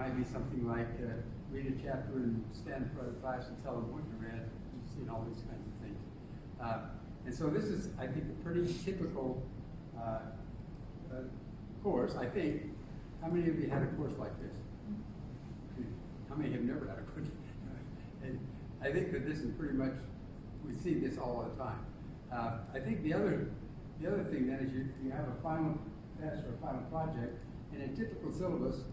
might be something like read a chapter and stand in front of the class and tell them what you read. You've seen all these kinds of things. And so this is, I think, a pretty typical course. I think, how many of you had a course like this? How many have never had a course? And I think that this is pretty much, we see this all the time. I think the other thing then is you have a final test or a final project, and a typical syllabus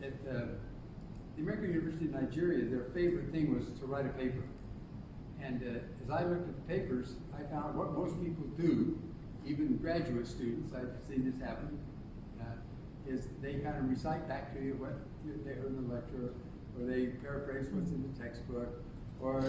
at the American University of Nigeria, their favorite thing was to write a paper. And as I looked at the papers, I found what most people do, even graduate students, I've seen this happen, is they kind of recite back to you what they heard in the lecture, or they paraphrase what's in the textbook, or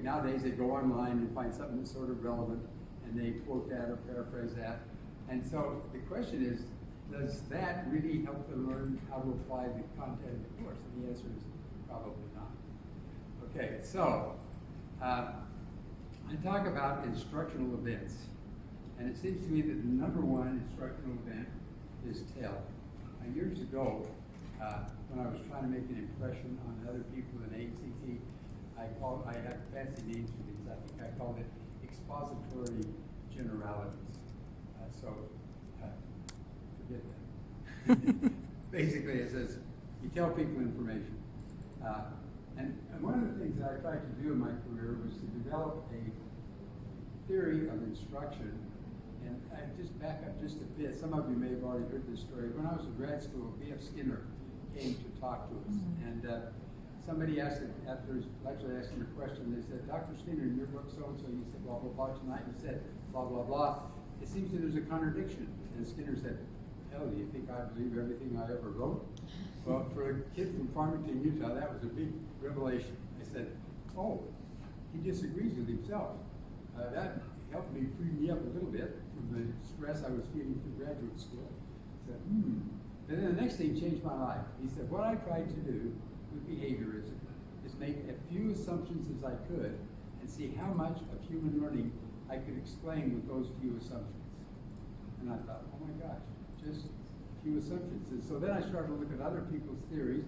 nowadays they go online and find something that's sort of relevant, and they quote that or paraphrase that. And so the question is, does that really help them learn how to apply the content of the course? And the answer is probably not. Okay, so I talk about instructional events. And it seems to me that the number one instructional event is tell. Years ago, when I was trying to make an impression on other people in ACT, I had fancy names for these. I think I called it expository generalities. Forget that. Basically, it says you tell people information. And one of the things that I tried to do in my career was to develop a theory of instruction. And I just back up just a bit. Some of you may have already heard this story. When I was in grad school, B.F. Skinner came to talk to us. And somebody asked, after his lecture, asked him a question. They said, Dr. Skinner, in your book so-and-so, you said blah, blah, blah tonight. You said blah, blah, blah. It seems that there's a contradiction. And Skinner said, hell, do you think I believe everything I ever wrote? Well, for a kid from Farmington, Utah, that was a big revelation. I said, oh, he disagrees with himself. That helped me free me up a little bit from the stress I was feeling from graduate school. I said, And then the next thing changed my life. He said, what I tried to do with behaviorism is make as few assumptions as I could and see how much of human learning I could explain with those few assumptions. And I thought, oh my gosh, just a few assumptions. And so then I started to look at other people's theories.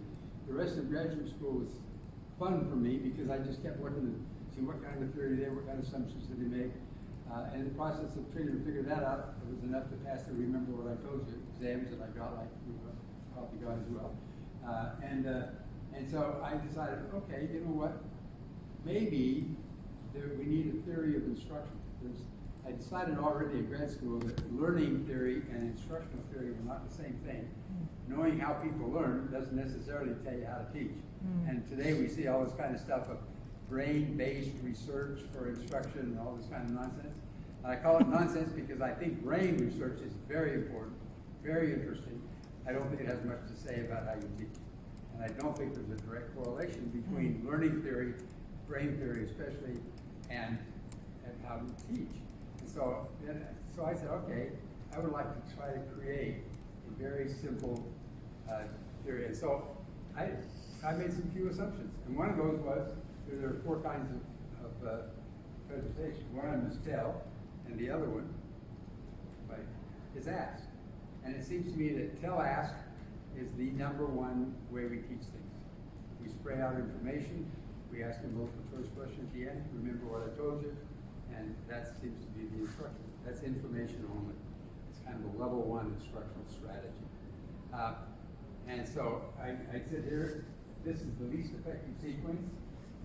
The rest of graduate school was fun for me because I just kept looking to see what kind of theory they were, what kind of assumptions did they make. And in the process of trying to figure that out, it was enough to pass to remember what I told you, exams that I got, like you probably got as well. And so I decided, okay, you know what? Maybe we need a theory of instruction. I decided already in grad school that learning theory and instructional theory were not the same thing. Knowing how people learn doesn't necessarily tell you how to teach. And today we see all this kind of stuff of brain-based research for instruction and all this kind of nonsense. And I call it nonsense because I think brain research is very important, very interesting. I don't think it has much to say about how you teach. And I don't think there's a direct correlation between learning theory, brain theory especially, and how to teach. And so I said, okay, I would like to try to create a very simple theory. And so I made some few assumptions. And one of those was there are four kinds of presentation. One of them is tell, and the other one is ask. And it seems to me that tell-ask is the number one way we teach things. We spray out information, we ask a multiple choice question at the end, remember what I told you, and that seems to be the instruction. That's information only. It's kind of a level one instructional strategy. And so I said here, this is the least effective sequence.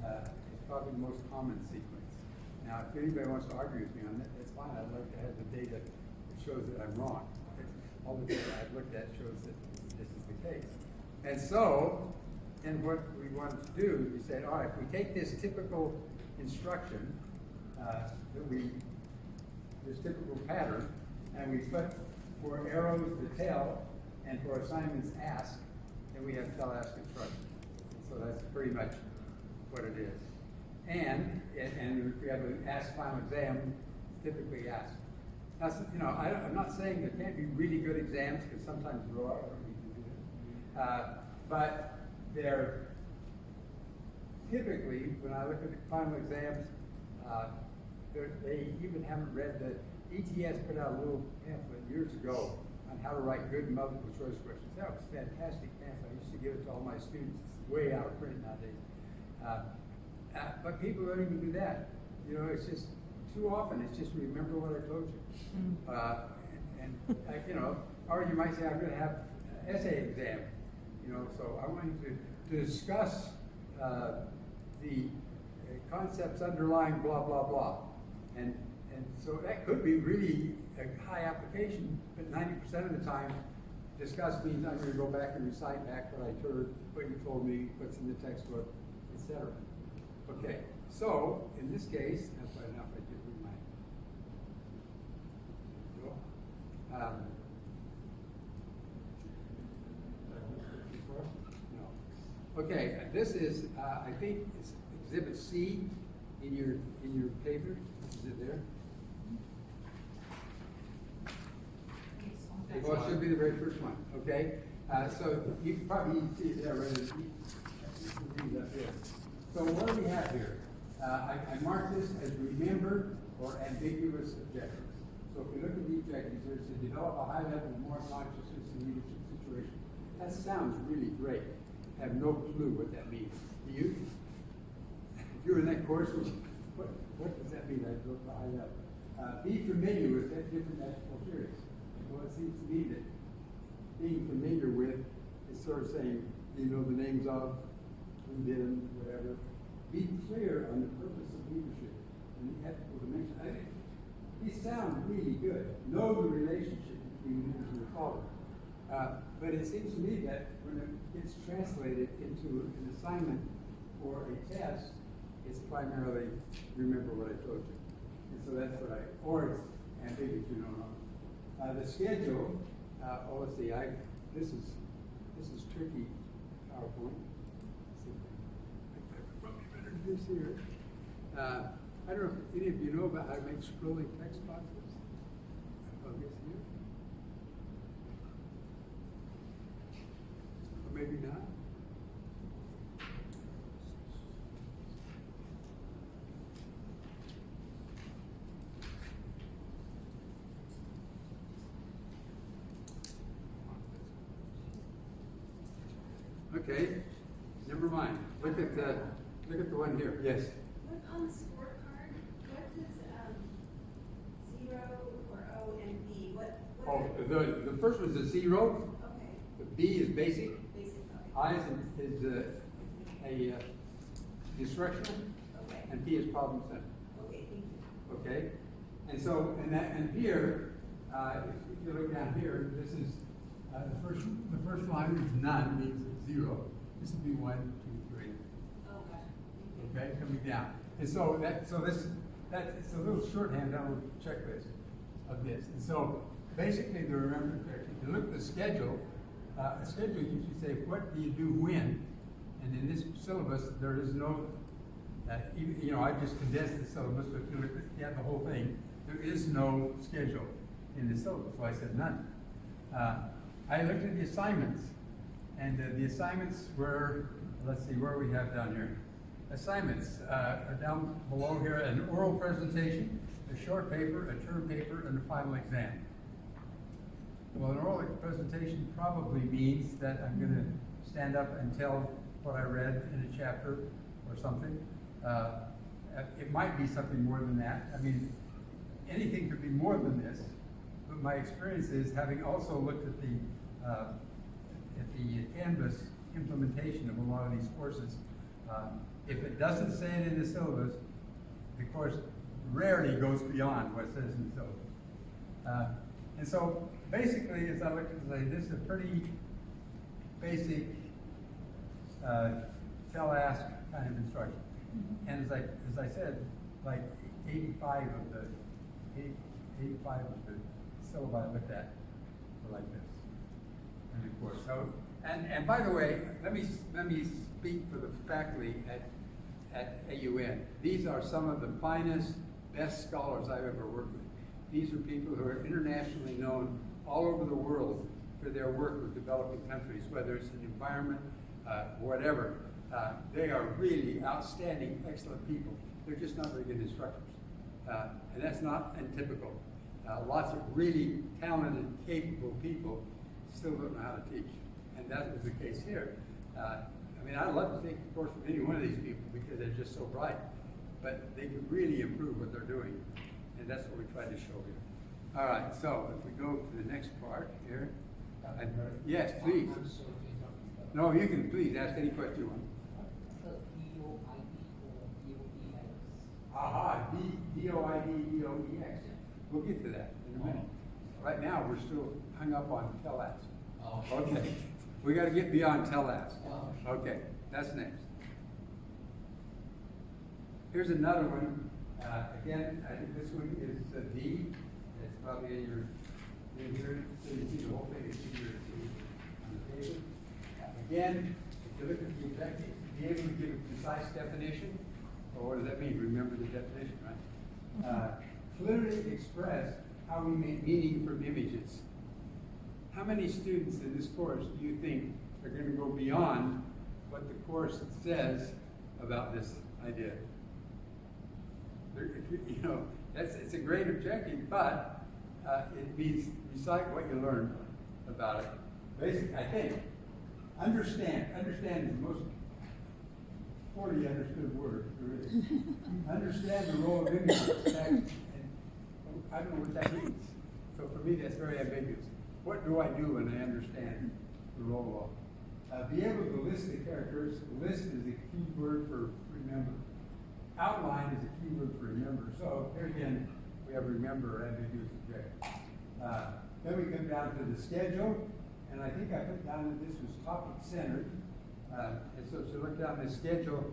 It's probably the most common sequence. Now, if anybody wants to argue with me on that, that's fine. I'd like to have the data that shows that I'm wrong. All the data I've looked at shows that this is the case. And so, and what we wanted to do, we said, all right, if we take this typical instruction, this typical pattern, and we put for arrows the tell, and for assignments ask, then we have tell-ask instruction. So that's pretty much what it is. And if we have an ask final exam, typically ask. Now, you know, I'm not saying there can't be really good exams, because sometimes there are, but they're typically, when I look at the final exams, they even haven't read the ETS put out a little pamphlet years ago on how to write good multiple choice questions. That was a fantastic pamphlet. I used to give it to all my students. It's way out of print nowadays. But people don't even do that. You know, it's just too often. It's just remember what I told you. You know, or you might say I'm going to have an essay exam. You know, so I want you to discuss the concepts underlying blah blah blah, and so that could be really a high application. But 90% of the time, discuss means I'm going to go back and recite back what I heard, what you told me, what's in the textbook, etc. Okay, so in this case, that's why enough I did with my. No. Okay, this is I think it's Exhibit C in your paper. Is it there? Well, it should be the very first one. Okay, so you can probably see it there, right? Up there. So what do we have here? I marked this as remember or ambiguous objectives. So if you look at the objectives, there's to develop a high level of moral consciousness in leadership situations. That sounds really great. I have no clue what that means. Do you? If you were in that course, what does that mean? I built a high level. Be familiar with different ethical theories. Well, it seems to me that being familiar with is sort of saying, you know, the names of, who did them, whatever. Be clear on the purpose of leadership and the ethical dimension. I think these sound really good. Know the relationship between leaders and the follower. But it seems to me that when it gets translated into an assignment or a test, it's primarily remember what I told you. And so that's what or it's ambiguous, you don't know. The schedule, let's see, this is tricky PowerPoint. Probably better than this here. I don't know if any of you know about how to make scrolling text boxes. Oh, yes, here. Or maybe not. Okay, never mind. Look at the one here. Yes. Look on the scorecard. What does 0 or O and B? What The first one's a 0. Okay. The B is basic. Basic. Okay. I is a instructional. Okay. And P is problem center. Okay. Thank you. Okay. And so and here, if you look down here, this is the first line is none, means 0. This would be 1, 2, 3. Oh, gotcha. Okay, coming down. And so it's a little shorthand on a checklist of this. And so basically the remembrance correction. If you look at the schedule, a schedule usually say what do you do when, and in this syllabus there is no. You know, I just condensed the syllabus, but if you look at the whole thing, there is no schedule in the syllabus. So I said none. I looked at the assignments, and the assignments were, let's see, where we have down here. Assignments are down below here: an oral presentation, a short paper, a term paper, and a final exam. Well, an oral presentation probably means that I'm going to stand up and tell what I read in a chapter or something. It might be something more than that. I mean, anything could be more than this. But my experience is, having also looked at the Canvas implementation of a lot of these courses, if it doesn't say it in the syllabus, the course rarely goes beyond what it says in the syllabus. And so basically, as I look at it, this is a pretty basic tell, ask kind of instruction. And as I said, like 85 of the syllabi I looked at were like this. And of course, so and by the way, let me speak for the faculty at AUN. These are some of the finest, best scholars I've ever worked with. These are people who are internationally known all over the world for their work with developing countries, whether it's an environment, whatever. They are really outstanding, excellent people. They're just not very good instructors. And that's not untypical. lots of really talented, capable people still don't know how to teach. And that was the case here. I mean, I'd love to take a course from any one of these people because they're just so bright. But they could really improve what they're doing. And that's what we tried to show here. All right, so if we go to the next part here. Yes, please. No, you can please ask any question you want. Aha, D-O-I-D-E-O-E-X. We'll get to that in a minute. Right now, we're still hung up on tell-ask. Okay, we got to get beyond tell-ask. Okay, that's next. Here's another one. Again, I think this one is D. It's probably in here, so you see the whole thing. It's easier to see on the table. Again, if you look at the objective, be able to give a precise definition. Well, what does that mean? Remember the definition, right? Clearly express how we make meaning from images. How many students in this course do you think are going to go beyond what the course says about this idea? You know, it's a great objective, but it means recite what you learned about it. Basically, I think, understand is the most poorly understood word there is. Understand the role of images, and I don't know what that means. So for me, that's very ambiguous. What do I do when I understand the role of? Be able to list the characters. List is a key word for remember. Outline is a key word for remember. So here again, we have remember ambiguous objective. Then we come down to the schedule, and I think I put down that this was topic centered. And so if you look down the schedule,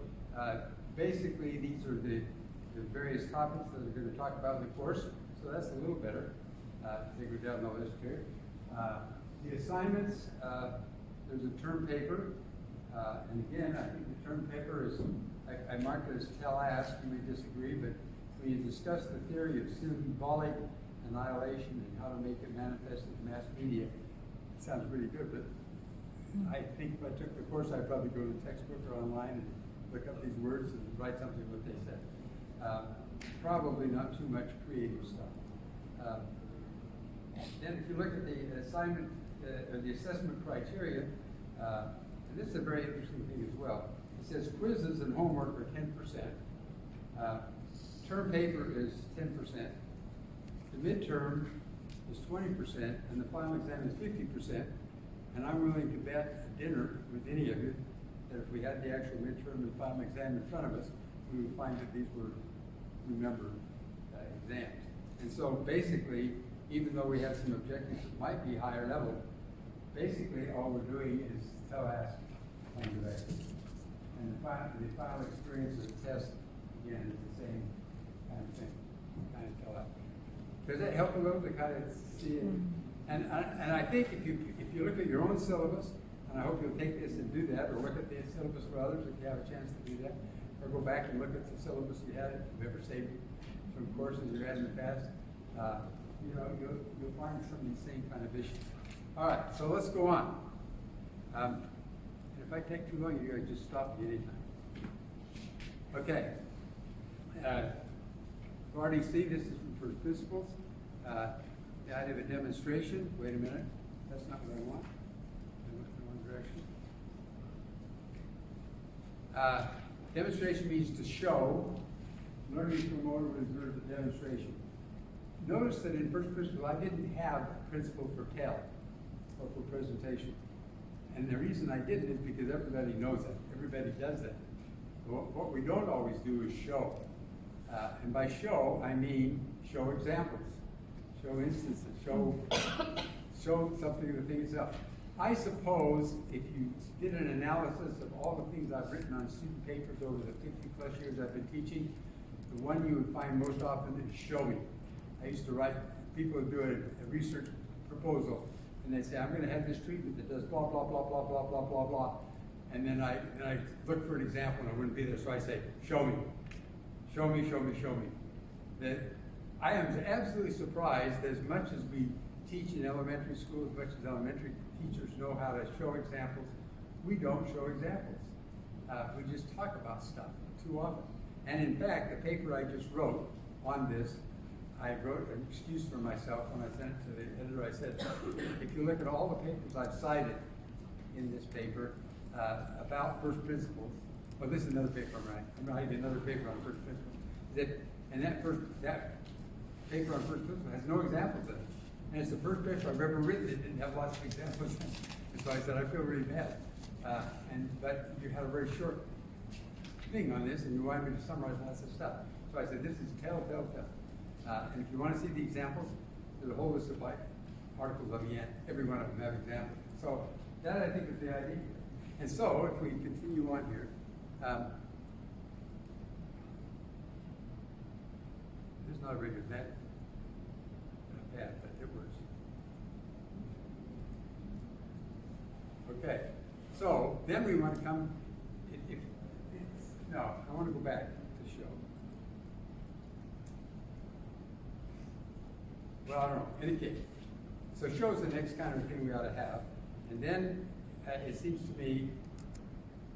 basically these are the various topics that we're going to talk about in the course. So that's a little better. They go down the list here. The assignments, there's a term paper. And again, I think the term paper is, I marked it as tell-ask. You may disagree, but when you discuss the theory of symbolic annihilation and how to make it manifest in mass media, it sounds really good, but I think if I took the course, I'd probably go to the textbook or online and look up these words and write something what they said. Probably not too much creative stuff. Then if you look at the assignment, or the assessment criteria, and this is a very interesting thing as well. It says quizzes and homework are 10%. Term paper is 10%. The midterm is 20%, and the final exam is 50%. And I'm willing to bet a dinner with any of you that if we had the actual midterm and final exam in front of us, we would find that these were remembered exams. And so basically, even though we have some objectives that might be higher level, basically all we're doing is tell-ask on the way. And the final experience of the test, again, is the same kind of thing, kind of tell-ask. Does that help a little to kind of see it? And I think if you look at your own syllabus, and I hope you'll take this and do that, or look at the syllabus for others if you have a chance to do that, or go back and look at the syllabus you had, if you've ever saved from courses you had in the past, you know, you'll find some of these same kind of issues. All right, so let's go on. And if I take too long, you guys just stop me anytime. Okay. You already see this is from First Principles. The idea of a demonstration. Wait a minute. That's not what I want. I went in the wrong direction. Demonstration means to show. Learning is promoted when there's a demonstration. Notice that in First Principles, I didn't have a principle for tell or for presentation. And the reason I didn't is because everybody knows that. Everybody does that. What we don't always do is show. And by show, I mean show examples, show instances, show something of the thing itself. I suppose if you did an analysis of all the things I've written on student papers over the 50+ years I've been teaching, the one you would find most often is show me. I used to write, people would do a research proposal, and they'd say, I'm going to have this treatment that does blah, blah, blah, blah, blah, blah, blah, blah. And then I look for an example, and I wouldn't be there, so I say, show me. Show me, show me, show me. That I am absolutely surprised that as much as we teach in elementary school, as much as elementary teachers know how to show examples, we don't show examples. We just talk about stuff too often. And in fact, the paper I just wrote on this, I wrote an excuse for myself when I sent it to the editor. I said, if you look at all the papers I've cited in this paper about first principles, well, this is another paper I'm writing. I'm writing another paper on first principles. That paper on first principles has no examples in it. And it's the first paper I've ever written that didn't have lots of examples in it. And so I said, I feel really bad. But you had a very short thing on this, and you wanted me to summarize lots of stuff. So I said, this is tell. And if you want to see the examples, there's a whole list of articles on the end. Every one of them have examples. So that, I think, is the idea. And so, if we continue on here, there's not a very good path, but it works. Okay, so then we want to come, no, I want to go back to show. Well, I don't know, in any case. So show's the next kind of thing we ought to have. And then it seems to me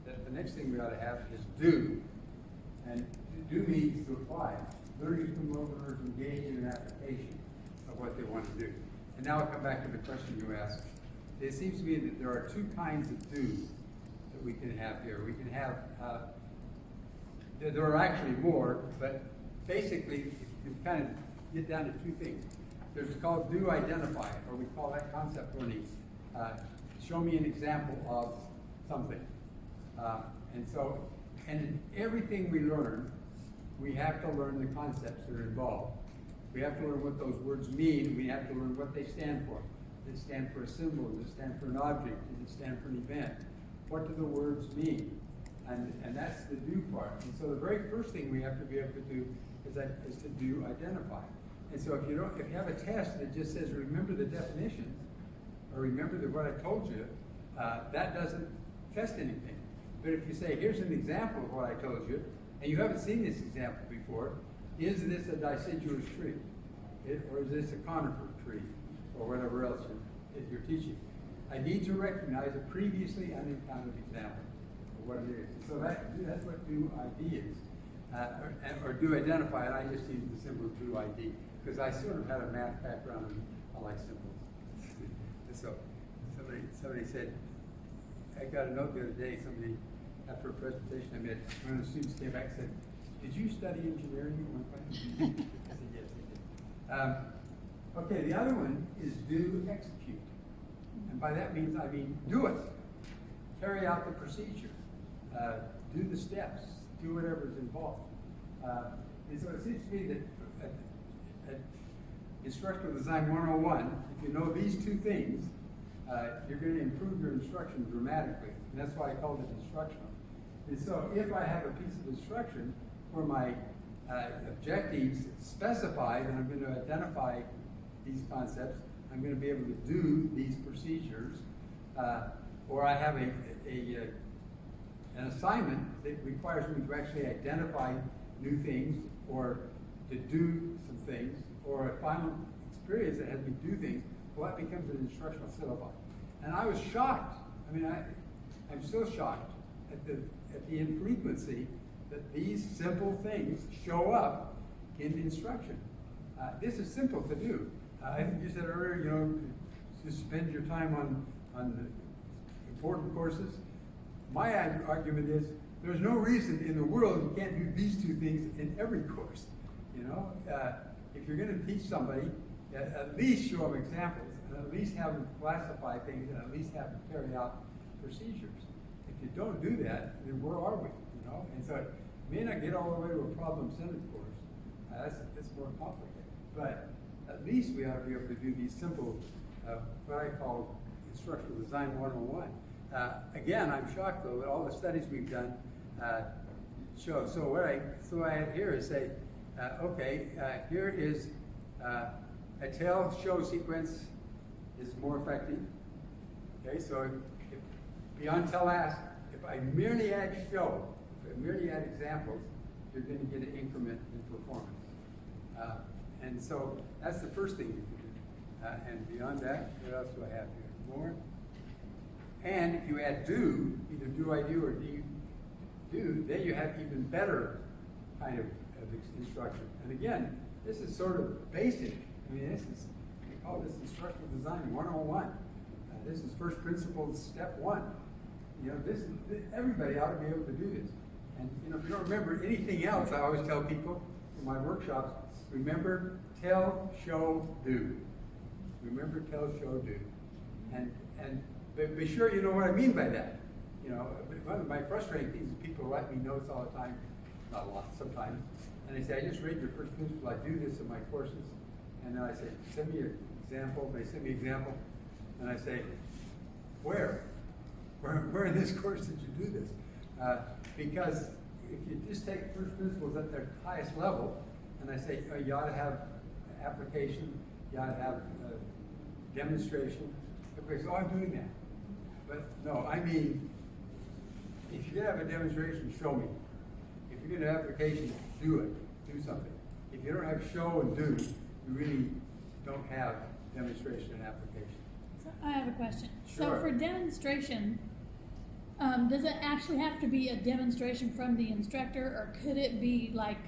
that the next thing we ought to have is do. And do means to apply. Learners can learners engage in an application of what they want to do. And now I'll come back to the question you asked. It seems to me that there are two kinds of do that we can have here. We can have, there are actually more, but basically you kind of get down to two things. There's called do identify, or we call that concept learning. Show me an example of something. And in everything we learn, we have to learn the concepts that are involved. We have to learn what those words mean. We have to learn what they stand for. Does it stand for a symbol? Does it stand for an object? Does it stand for an event? What do the words mean? And that's the do part. And so the very first thing we have to be able to do is to do identify. And so if you have a test that just says remember the definitions, or remember what I told you, that doesn't test anything. But if you say, here's an example of what I told you, and you haven't seen this example before, is this a deciduous tree? Or is this a conifer tree? Or whatever else you're teaching. I need to recognize a previously unencountered example of what it is. So that's what do ID is. Or do identify, and I just use the symbol do ID, because I sort of had a math background and I like symbols. So somebody said, I got a note the other day, somebody, after a presentation I made, one of the students came back and said, did you study engineering at one point? I said, yes, I did. Okay, the other one is do execute. And by that means, I mean do it. Carry out the procedure. Do the steps. Do whatever is involved. And so it seems to me that at Instructional Design 101, if you know these two things, you're going to improve your instruction dramatically. And that's why I called it instructional. And so if I have a piece of instruction where my objectives specify that I'm going to identify these concepts, I'm going to be able to do these procedures, or I have an assignment that requires me to actually identify new things, or to do some things, or a final experience that has me do things, well, that becomes an instructional syllabi. And I was shocked. I mean, I'm still shocked at the infrequency that these simple things show up in instruction. This is simple to do. I think you said earlier, to spend your time on the important courses. My argument is there's no reason in the world you can't do these two things in every course. If you're going to teach somebody, at least show them examples, and at least have them classify things, and at least have them carry out procedures. If you don't do that, then where are we? And so it may not get all the way to a problem-centered course. That's more complicated. But at least we ought to be able to do these simple, what I call instructional design 101. Again, I'm shocked though that all the studies we've done show. So what I have here is say, here is a tell show sequence is more effective. Okay, so if beyond tell ask, if I merely add show, if I merely add examples, you're going to get an increment in performance. And so that's the first thing you can do. And beyond that, what else do I have here? More. And if you add do, either do I do or do, then you have even better kind of instruction. And again, this is sort of basic. I mean, they call this instructional design 101. This is first principles, step 1. You know, everybody ought to be able to do this. And you know, if you don't remember anything else, I always tell people in my workshops, remember, tell, show, do. Remember, tell, show, do. But be sure you know what I mean by that. You know, one of my frustrating things is people write me notes all the time, not a lot, sometimes, and they say, I just read your first principle, I do this in my courses, and then I say, send me an example. They send me an example, and I say, where in this course did you do this? Because if you just take first principles at their highest level, and I say, oh, you ought to have application, you ought to have demonstration, everybody says, oh, I'm doing that. But no, I mean, if you're going to have a demonstration, show me. If you're going to have application, do it. Do something. If you don't have show and do, you really don't have demonstration and application. So I have a question. Sure. So for demonstration, does it actually have to be a demonstration from the instructor, or could it be like,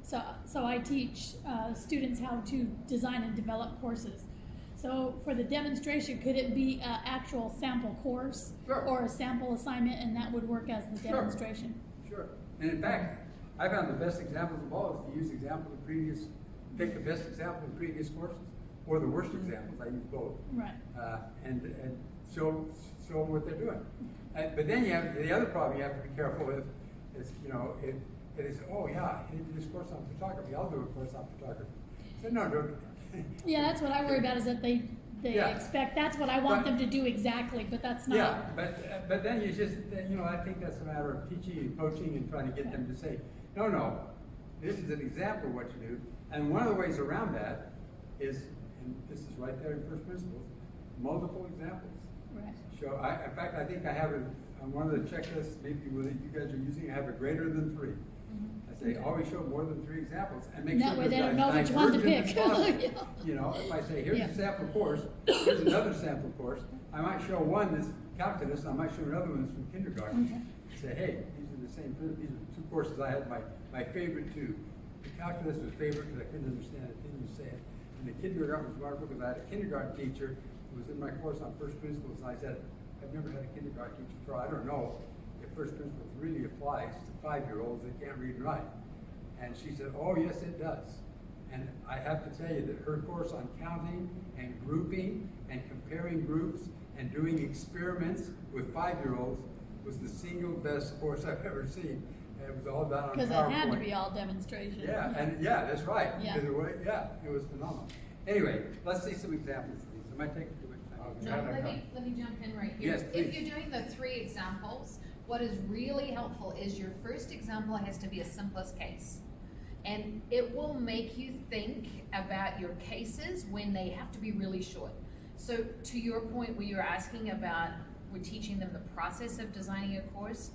so I teach students how to design and develop courses. So for the demonstration, could it be an actual sample course? Sure. Or a sample assignment, and that would work as the demonstration? Sure. And in fact, I found the best examples of all is to use examples of take the best example of previous courses, or the worst examples. I use both. Right. And show them what they're doing. But then you have the other problem you have to be careful with is, you know, it is, oh yeah, you do this course on photography, I'll do a course on photography. So no, don't. Yeah, that's what I worry about, is that they Yeah. expect, that's what I want them to do exactly, but that's not. Yeah, but then you just, you know, I think that's a matter of teaching and coaching and trying to get them to say, no, this is an example of what you do. And one of the ways around that is, and this is right there in first principles, multiple examples. Right. So in fact, I think I have it on one of the checklists, maybe you guys are using, I have a greater than 3. I say, always show more than 3 examples, and make That sure way they don't know as which one to divergent as pick. possible. Yeah. You know, if I say, here's Yeah. a sample course, here's another sample course, I might show one that's calculus, and I might show another one that's from kindergarten. Okay. Say, hey, these are the same, these are the 2 courses I had, my favorite 2. The calculus was favorite because I couldn't understand it, didn't understand it. And the kindergarten was wonderful because I had a kindergarten teacher who was in my course on first principles, and I said, I've never had a kindergarten teacher before, I don't know if first principles really applies to 5-year-olds that can't read and write. And she said, oh, yes, it does. And I have to tell you that her course on counting and grouping and comparing groups and doing experiments with 5-year-olds was the single best course I've ever seen. And it was all done on PowerPoint. Because it had to be all demonstration. Yeah, and that's right. Yeah. It was phenomenal. Anyway, let's see some examples of these. It might take too much time. No, let me jump in right here. Yes, If please. you're doing the 3 examples, what is really helpful is your first example has to be a simplest case. And it will make you think about your cases when they have to be really short. So to your point where you're asking about, we're teaching them the process of designing a course,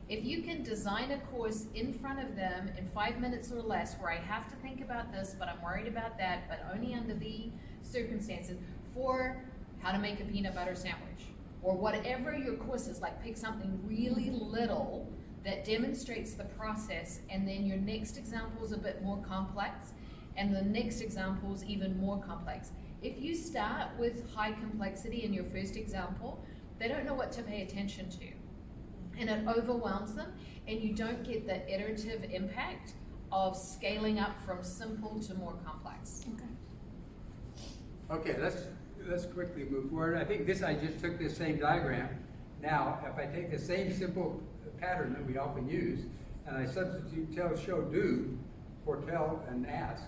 if you can design a course in front of them in 5 minutes or less, where I have to think about this, but I'm worried about that, but only under the circumstances, for how to make a peanut butter sandwich, or whatever your course is, like pick something really little that demonstrates the process, and then your next example is a bit more complex, and the next example is even more complex. If you start with high complexity in your first example, they don't know what to pay attention to, and it overwhelms them, and you don't get the iterative impact of scaling up from simple to more complex. Okay, let's quickly move forward. I think I just took this same diagram. Now, if I take the same simple pattern that we often use, and I substitute tell, show, do for tell and ask,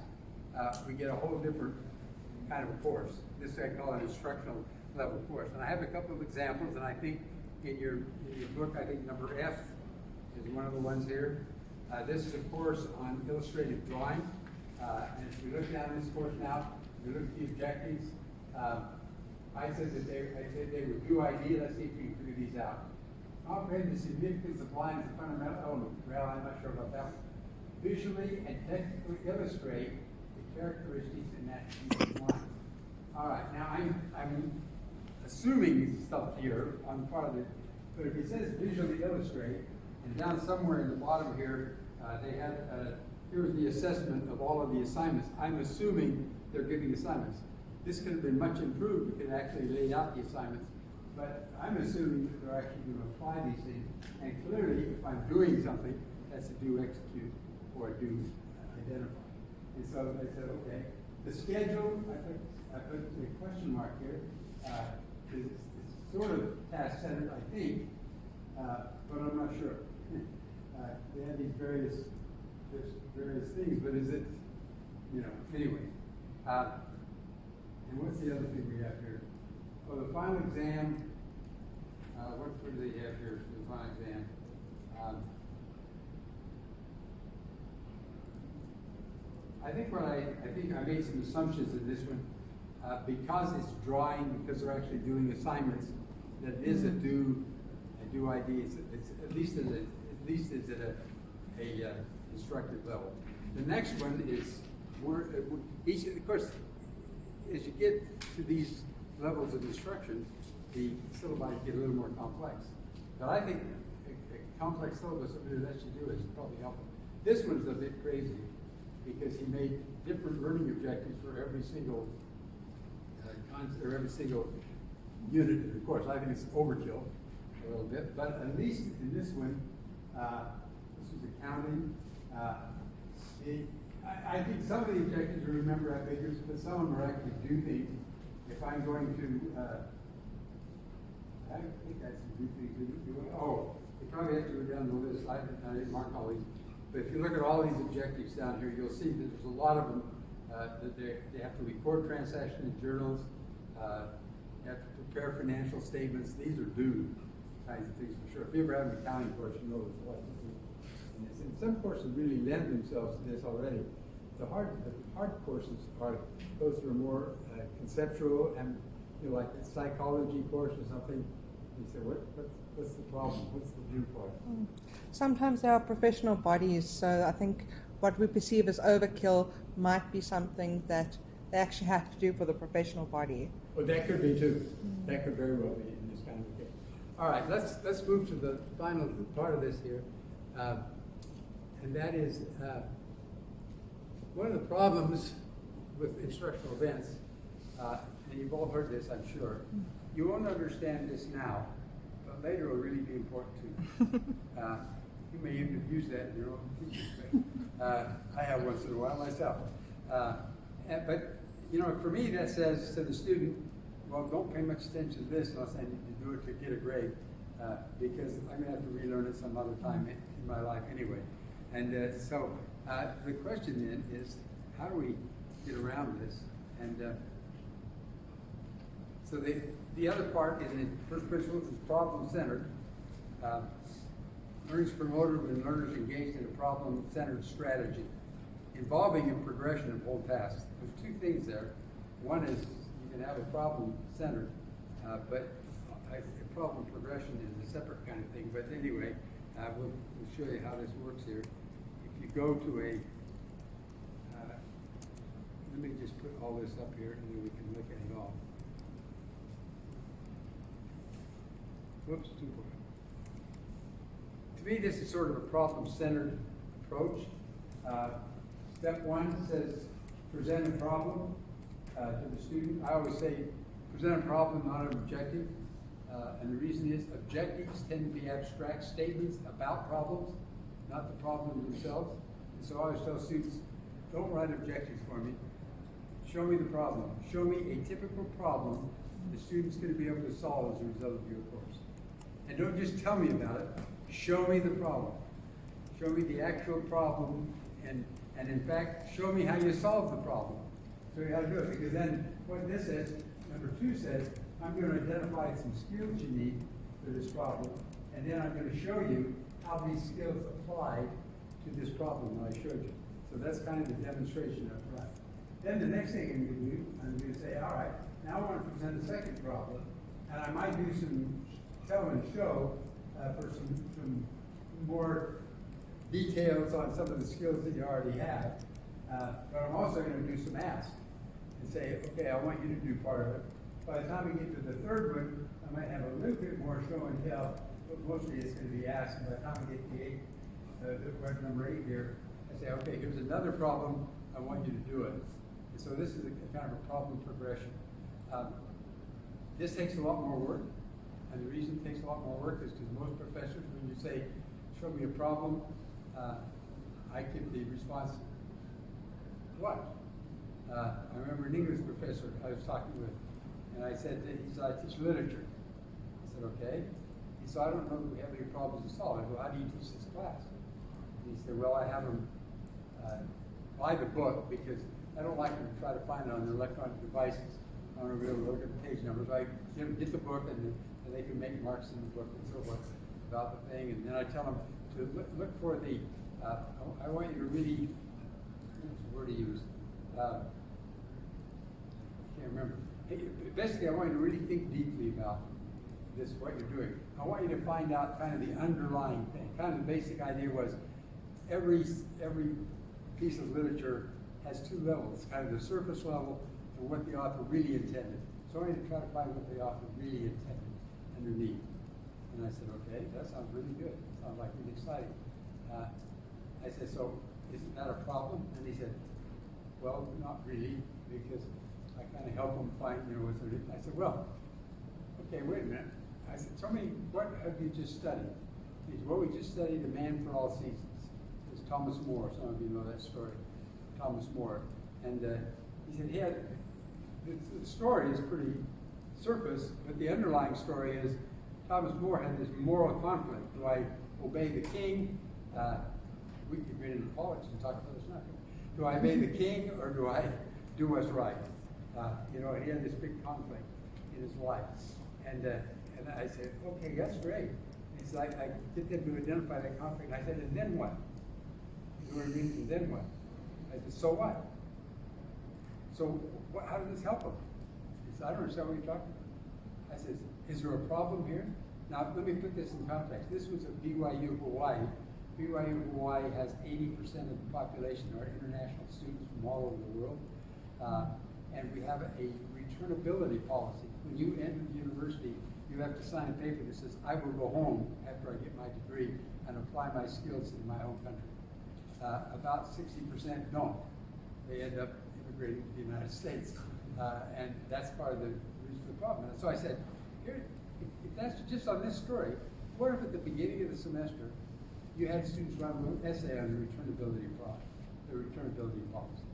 we get a whole different kind of a course. This I call an instructional level course. And I have a couple of examples, and I think in your book, I think number F is one of the ones here. This is a course on illustrative drawing. And if we look down this course now, we look at the objectives. I said they were do ID. Let's see if we can figure these out. Comprehend the significance of lines as a fundamental element. Well, I'm not sure about that one. Visually and technically illustrate the characteristics and attributes of lines. All right, now I'm assuming stuff here on the part of it, but if it says visually illustrate, and down somewhere in the bottom here, they had here's the assessment of all of the assignments. I'm assuming they're giving assignments. This could have been much improved if it actually laid out the assignments, but I'm assuming that they're actually going to apply these things. And clearly, if I'm doing something, that's to do execute or do identify. And so I said, okay, the schedule, I put a question mark here. It's sort of task-centered, I think, but I'm not sure. They have these various things, but is it, anyway. And what's the other thing we have here? Oh, the final exam. What do they have here for the final exam? I think I made some assumptions in this one. Because it's drawing, because they're actually doing assignments, that it is a due ID. It's at least it's at a instructive level. The next one is of course, as you get to these levels of instruction, the syllabi get a little more complex. But I think a complex syllabus that should do is probably helpful. This one's a bit crazy because he made different learning objectives for every single every single unit of the course. I think it's overkill a little bit, but at least in this one, this was accounting. I think some of the objectives are remember our figures, but some of them are actually do things. If I'm going to, I think that's do things. Oh, you probably have to go down the list. I didn't mark all these, but if you look at all these objectives down here, you'll see that there's a lot of them that they have to record transactions in journals. You have to prepare financial statements. These are due kinds of things for sure. If you ever have an accounting course, you know there's a lot to do in this. And some courses really lend themselves to this already. The hard courses are those that are more conceptual and like a psychology course or something. You say, what's the problem? What's the due part? Sometimes there are professional bodies, so I think what we perceive as overkill might be something that they actually have to do for the professional body. Well, that could be too. That could very well be in this kind of a case. All right, let's move to the final part of this here, and that is one of the problems with instructional events. And you've all heard this, I'm sure. You won't understand this now, but later it will really be important to you. You may even use that in your own teaching. I have once in a while myself. But for me, that says to the student, well, don't pay much attention to this unless I need to do it to get a grade, because I'm going to have to relearn it some other time in my life anyway. And so the question then is, how do we get around this? And so the other part is in first principles is problem-centered. Learning is promoted when learners engaged in a problem-centered strategy involving a progression of whole tasks. There's two things there. One is you can have a problem-centered, but a problem progression is a separate kind of thing. But anyway, we'll show you how this works here. If you go to a, let me just put all this up here and then we can look at it all. Whoops, too far. To me, this is sort of a problem-centered approach. Step one says present a problem to the student. I always say present a problem, not an objective. And the reason is objectives tend to be abstract statements about problems, not the problem themselves. And so I always tell students, don't write objectives for me. Show me the problem. Show me a typical problem the student's going to be able to solve as a result of your course. And don't just tell me about it. Show me the problem. Show me the actual problem, and in fact, show me how you solve the problem. Show you how to do it. Because then what this says, number 2 says, I'm going to identify some skills you need for this problem, and then I'm going to show you how these skills apply to this problem that I showed you. So that's kind of the demonstration up front. Then the next thing I'm going to do, I'm going to say, all right, now I want to present a second problem, and I might do some tell and show for some more details on some of the skills that you already have. But I'm also going to do some ask and say, okay, I want you to do part of it. By the time we get to the third one, I might have a little bit more show and tell, but mostly it's going to be asked. And by the time we get to the question number 8 here, I say, okay, here's another problem, I want you to do it. And so this is a kind of a problem progression. This takes a lot more work, and the reason it takes a lot more work is because most professors, when you say, show me a problem, I give the response, what? I remember an English professor I was talking with, and I said, he said, I teach literature. I said, okay. He said, I don't know that we have any problems to solve. I go, how do you teach this class? And he said, well, I have them buy the book because I don't like them to try to find it on their electronic devices. I want to be able to look at the page numbers. I get the book and they can make marks in the book and so forth about the thing. And then I tell them to look for the, I want you to really, what's the word to use? Can't remember. Basically, I want you to really think deeply about this, what you're doing. I want you to find out kind of the underlying thing. Kind of the basic idea was every piece of literature has two levels, kind of the surface level and what the author really intended. So I want you to try to find what the author really intended underneath. And I said, okay, that sounds really good. Sounds like really exciting. I said, so isn't that a problem? And he said, well, not really, because I kind of help them find, what's their. I said, well, okay, wait a minute. I said, tell me, what have you just studied? He said, well, we just studied A Man for All Seasons. It's Thomas More. Some of you know that story, Thomas More. And he said, the story is pretty surface, but the underlying story is Thomas More had this moral conflict. Do I obey the king? We could get into politics and talk about this, nothing. Do I obey the king or do I do what's right? He had this big conflict in his life. And I said, okay, that's great. He said, I get them to identify that conflict. And I said, and then what? You know what I mean? And then what? I said, so what? So how does this help him? He said, I don't understand what you're talking about. I said, is there a problem here? Now, let me put this in context. This was at BYU Hawaii. BYU Hawaii has 80% of the population are international students from all over the world. And we have a returnability policy. When you enter the university, you have to sign a paper that says, I will go home after I get my degree and apply my skills in my home country. About 60% don't. They end up immigrating to the United States. And that's part of the reason for the problem. And so I said, here, if that's just on this story, what if at the beginning of the semester, you had students write an essay on the returnability policy?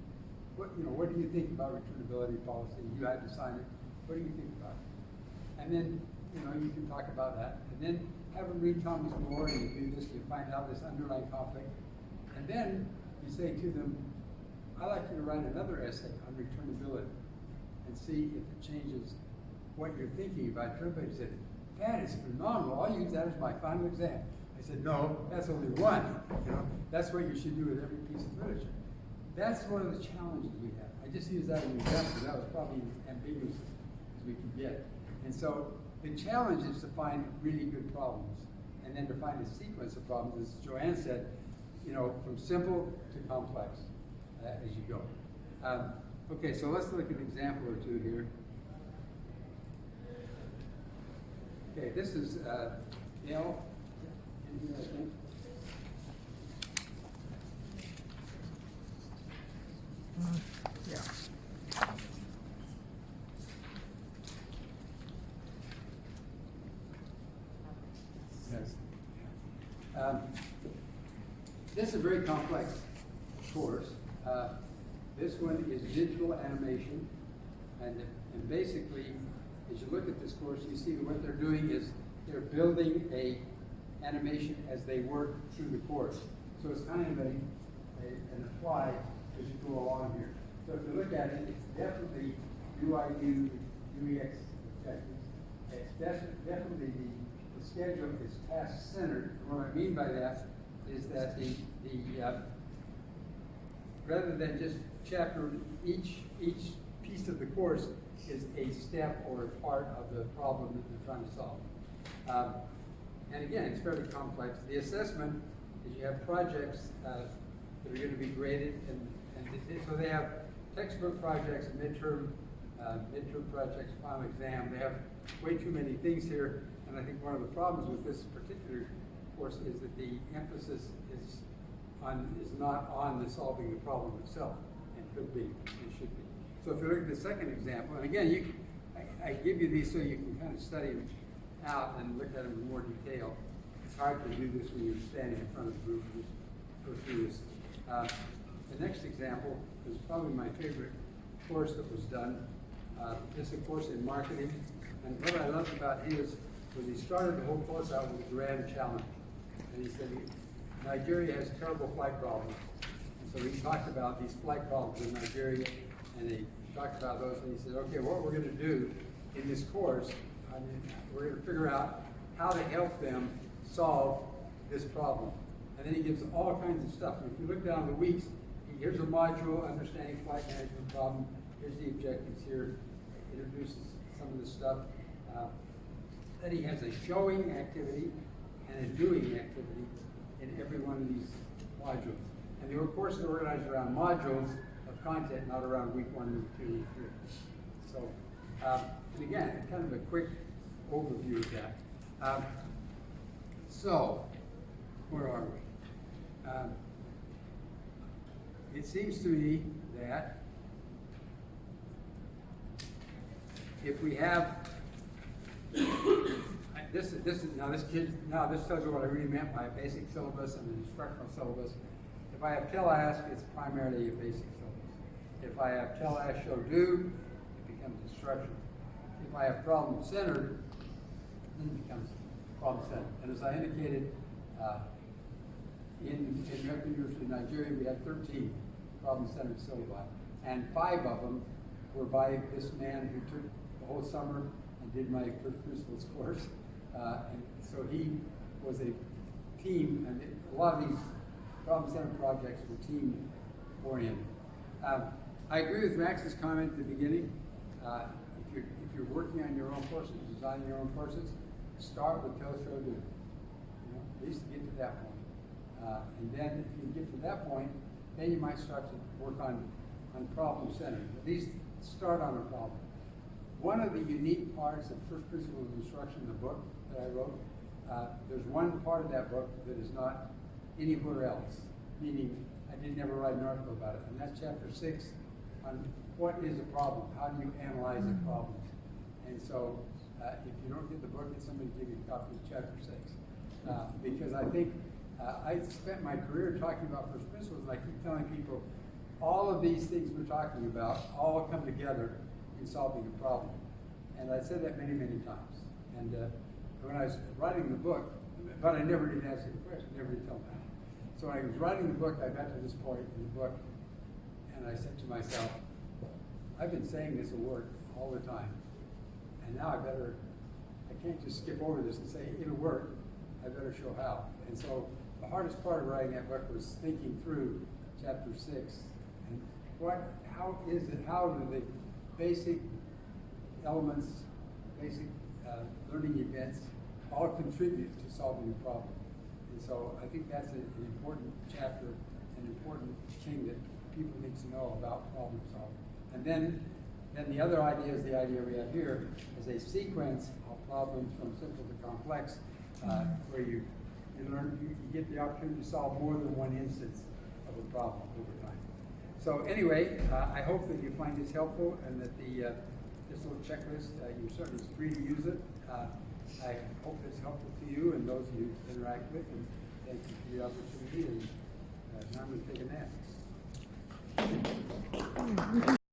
What do you think about returnability policy? You had to sign it. What do you think about it? And then, you can talk about that. And then have them read Thomas More, and you do this, you find out this underlying conflict. And then you say to them, I'd like you to write another essay on returnability and see if it changes what you're thinking about returnability. He said, that is phenomenal. I'll use that as my final exam. I said, no, that's only one. That's what you should do with every piece of literature. That's one of the challenges we have. I just used that as an example. That was probably as ambiguous as we could get. And so the challenge is to find really good problems, and then to find a sequence of problems, as Joanne said, from simple to complex as you go. Okay, so let's look at an example or two here. Okay, this is L. I think. Yeah. Yes. This is a very complex course. This one is digital animation, and basically, as you look at this course, you see that what they're doing is they're building a animation as they work through the course. So it's kind of an apply as you go along here. So if you look at it, it's definitely UIU, UEX objectives. It's definitely the schedule is task-centered. And what I mean by that is that the rather than just chapter, each piece of the course is a step or a part of the problem that they're trying to solve. And again, it's fairly complex. The assessment is you have projects that are going to be graded, and so they have textbook projects, midterm projects, final exam. They have way too many things here, and I think one of the problems with this particular course is that the emphasis is is not on the solving the problem itself, and could be, and should be. So if you look at the second example, and again, I give you these so you can kind of study them out and look at them in more detail. It's hard to do this when you're standing in front of the group and just go through this. The next example is probably my favorite course that was done. It's a course in marketing, and what I loved about his was he started the whole course out with a grand challenge. And he said, Nigeria has terrible flight problems. And so he talked about these flight problems in Nigeria, and he talked about those, and he said, okay, what we're going to do in this course, we're going to figure out how to help them solve this problem. And then he gives all kinds of stuff. And if you look down the weeks, here's a module, understanding flight management problem. Here's the objectives here. Introduces some of this stuff. Then he has a showing activity and a doing activity in every one of these modules. And the course is organized around modules of content, not around week 1, week 2, week 3. So, and again, kind of a quick overview of that. So, where are we? It seems to me that if we have this tells you what I really meant by a basic syllabus and an instructional syllabus. If I have tell, ask, it's primarily a basic syllabus. If I have tell, ask, show, do, it becomes instructional. If I have problem centered, then it becomes problem centered. And as I indicated, in Merrill University, Nigeria, we had 13 problem-centered syllabi, and 5 of them were by this man who took the whole summer and did my first principles course. And so he was a team, and a lot of these problem-centered projects were team-oriented. I agree with Max's comment at the beginning. If you're working on your own courses, designing your own courses, start with tell, show, do. At least to get to that point. And then if you get to that point, then you might start to work on problem centered. At least start on a problem. One of the unique parts of First Principles of Instruction, the book that I wrote, there's one part of that book that is not anywhere else, meaning I did never write an article about it, and that's chapter 6 on what is a problem, how do you analyze a problem. And so if you don't get the book, get somebody to give you a copy of chapter 6. Because I think I spent my career talking about first principles, and I keep telling people all of these things we're talking about all come together in solving a problem. And I said that many, many times. And when I was writing the book, but I never did answer the question, never did tell them that. So when I was writing the book, I got to this point in the book, and I said to myself, I've been saying this will work all the time. And now I can't just skip over this and say it'll work. I better show how. And so the hardest part of writing that book was thinking through chapter 6 and how do the basic elements, basic learning events all contribute to solving a problem. And so I think that's an important chapter, an important thing that people need to know about problem solving. And then the other idea is the idea we have here is a sequence of problems from simple to complex, where you get the opportunity to solve more than one instance of a problem over time. So anyway, I hope that you find this helpful and that this little checklist, you're certainly free to use it. I hope it's helpful to you and those you interact with, and thank you for the opportunity. And now I'm going to take a nap.